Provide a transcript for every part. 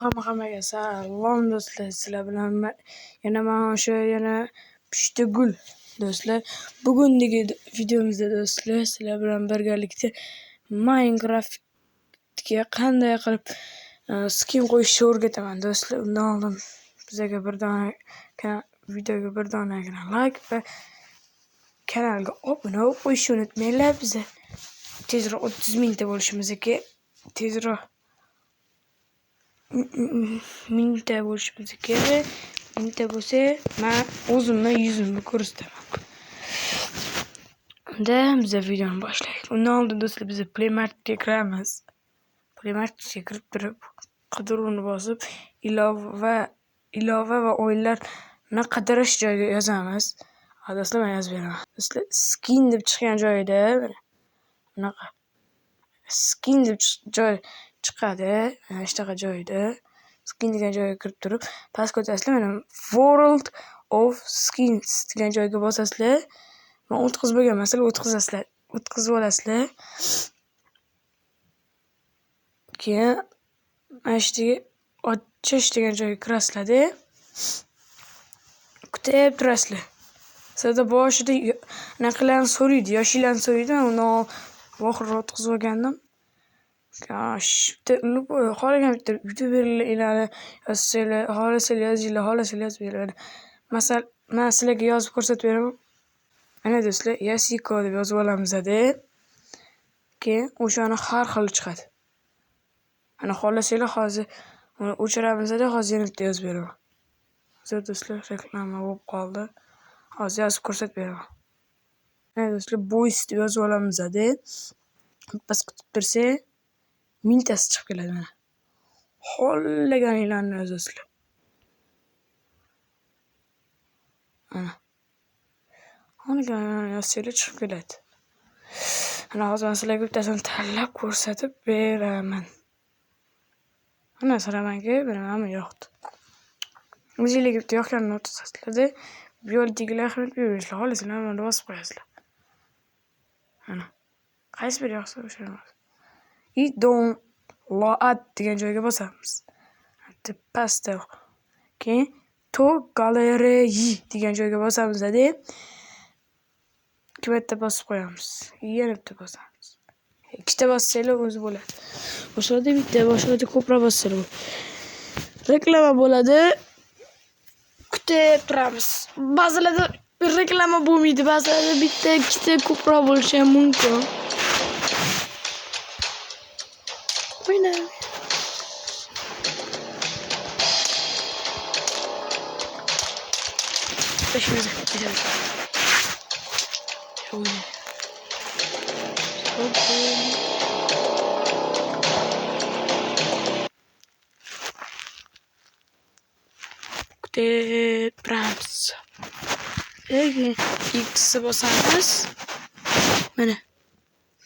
Hammaga salom do'stlar, sizlar bilan yana mana yana Pushtgul do'stlar. Bugünkü videomizda do'stlar sizlar bilan birgalikda Minecraftga qanday qilib skin qo'yishni o'rgataman do'stlar. Undan oldin bizga videoga bir donagina like va kanalga obuna bo'lib qo'yishni unutmanglar. Biz tezroq 30 mingta bo'lishimizga tezroq mingta bo'lishimiz kerak. Mingta bo'lsa, men o'zimni yuzimni ko'rsataman. Unda biz videoni boshlaylik. Undan oldin do'stlar biz Play Marketga kiramiz. Play Marketga kirib turib, qidiruvni bosib, ilova va o'yinlarni qidirish joyiga yozamiz. Do'stlar, men yozib beraman. Do'stlar, skin deb chiqqan joyida bunaqa skin deb joy chiqadi. Mana shunaqa joyda skin degan joyga kirib turib, pastga o'tasizlar. Mana World of Skins degan joyga bosasizlar. Men o'tkazib bo'lgan sizlar o'tkazib olasizlar. Keyin mana shu ochish degan joyga kirasizlar-da. Kutib turasizlar. Sizda boshida anaqalarni so'raydi, yoshinglarni so'raydi. Undan oxirroq o'tkazib olgandim. Xohlagan bitta youtuberlarni yozsanglar, xohlasanglar yozinglar. Masalan, men sizlarga yozib ko'rsatib beraman. Mana do'stlar, Yasiko deb yozib olamiz-da. Keyin o'shani har xil chiqadi. Mana xohlasanglar hozir uni o'chiramiz-da, hozir yana bitta yozib beraman. Hozir do'stlar reklama bo'lib qoldi. Hozir yozib ko'rsatib beraman. Mana do'stlar, boys deb yozib olamiz-da. Bas kutib tursak, mingtasi chiqib keladi mana. Xohlaganinglarni yozasizlar. Mana. Xohlaganinglarni yozsanglar chiqib keladi. Mana hozir men sizlarga bittasini tanlab ko'rsatib beraman. Mana so'ramanki, mana yo'qdi. O'zingizga bitta yoqganini o'tkazasizlar-da. Bu yo'ldagilar xizmat berishlar, xohlasanglar mana bosib qo'yasizlar. Mana. Qaysi biri yoqsa o'shani. Don load degan joyga bosamiz. Pastda. Keyin to gallery degan joyga bosamiz-da. Ikki marta bosib qo'yamiz. Yana bitta bosamiz. Ikkita bossanglar o'zi bo'ladi. Boshqada bitta, boshqada ko'proq bossanglar. Reklama bo'ladi. Kutib turamiz. Ba'zilarda reklama bo'lmaydi, ba'zilarda bitta, ikkita ko'proq bo'lishi ham mumkin. Oyna. Başımıza. Oyna. Kutib turamiz. X'e bosamiz. Mana.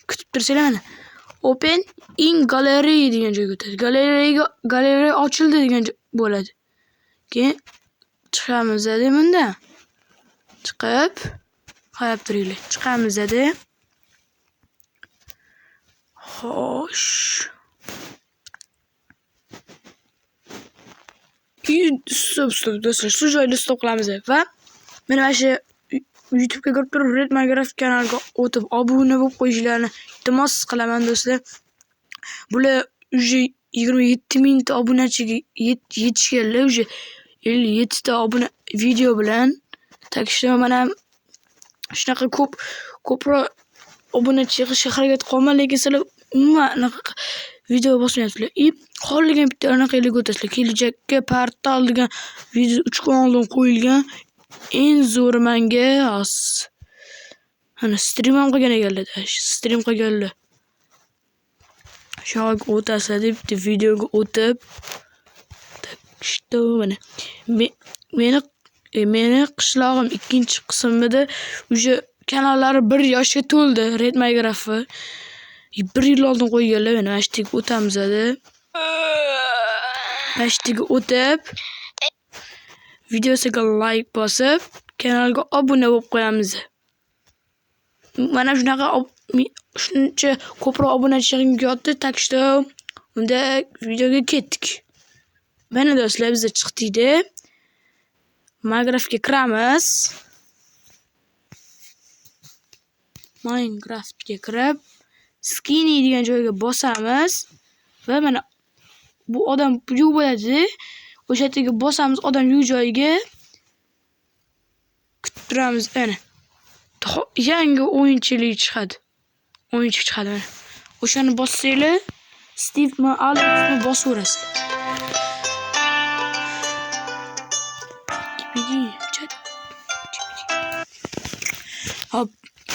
Kutib tursanglar mana. Open in gallery degan joyga o'tadi. Galeriya ochildi degan bo'ladi. Keyin chiqamiz-da bunda. Chiqib, qarab turinglar. Chiqamiz-da. Xo'sh. Stop do'stlar, shu joyda stop qilamiz va mana shu YouTube'ga kirib turib, Red Minecraft kanaliga o'tib obuna bo'lib qo'yishlarini iltimos qilaman do'stlar. Bular уже 27 mingta obunachiga yetishganlar, уже 57 ta obuna video bilan. Takshida mana shunaqa ko'proq obunachi yig'ishga harakat qilaman, lekin sizlar umuman video bosmayapsizlar. Xohlagan bitta anaqalarga o'tasizlar. Kelajakka portal degan video 3 kun oldin qo'yilgan. Eng zo'ri menga mana stream ham qilgan ekanlar. Stream qilganlar. Shoq o'tasizlar deb bitta videoga o'tib takshida mana meni qishlog'im 2-qismida уже kanallari 1 yoshga to'ldi. Red Minecraft 1 yil oldin qo'yganlar. Mana shu yerga o'tamiz-da. Mana shu yerga o'tib videosiga like bosib, kanalga obuna bo'lib qo'yamiz. Mana shunaqa shuncha ko'proq obunachi yig'imga yotdi. Takshida unda videoga ketdik. Mana do'stlar, bizga chiqdi. Minecraftga kiramiz. Minecraftga kirib, skinny degan joyga bosamiz va mana bu odam yo'q bo'ladi. O'sha yerga bosamiz, odam yo'q joyiga. Kutib turamiz ana. Yangi o'yinchilik chiqadi. O'yinchi chiqadi mana. O'shani bossanglar, Steve Alex'ni bosaverasiz. Hop,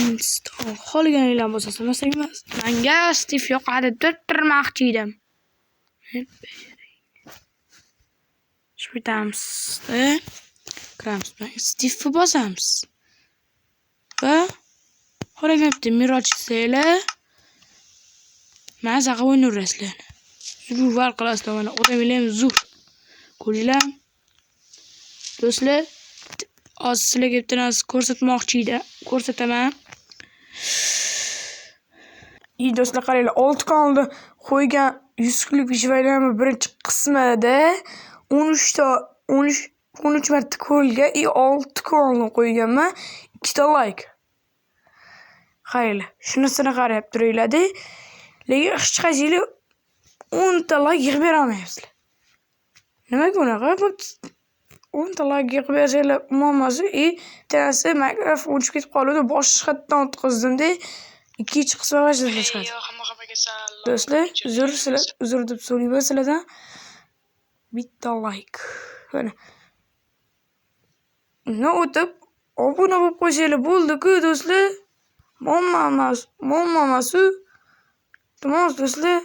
install qolganinglarni bosasiz. Masalan, menga Steve yoqadi deb turmoqchi edim. Shpitamiz. Kiramiz. Steve bosamiz. Va qo'ymayapti, Miroj seylar. Mana zaqa o'ynaverasizlar. Zur var qilasizlar mana odamlar zur. Ko'ringlar. Do'stlar, hozir sizlarga bitta narsa ko'rsatmoqchi edim. Ko'rsataman. Do'stlar, qaranglar, 6 kanalda qo'ygan 100 kunlik videolarni birinchi qismida 13 marta ko'rilgan, 6 kanalni qo'yganman. 2 ta like. Qaranglar, shunisini qarab turinglar-da. Lekin hech qaysinglar 10 ta like yig'ib bera olmayapsizlar. Nimaga unaqa? 10 ta like yig'ib bersanglar muammosi, tanasi Minecraft o'chib ketib qoladi, boshqatdan o'tkazdim-da, ikkinchi qismi vajdan chiqadi. Do'stlar, uzr deb so'rayman sizlardan. Bitta like. Mana. Uni o'tib obuna bo'lib qo'ysanglar bo'ldi-ku, do'stlar. Muammosi. Tamom, do'stlar.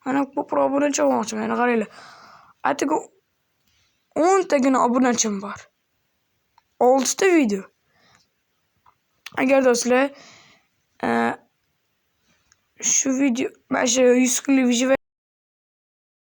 Mana ko'proq obunachi olmoqchiman. Mana qaranglar. Atiga 10 tagina obunachim bor. 6 ta video. Agar do'stlar shu video, mana shu 100 kunlik video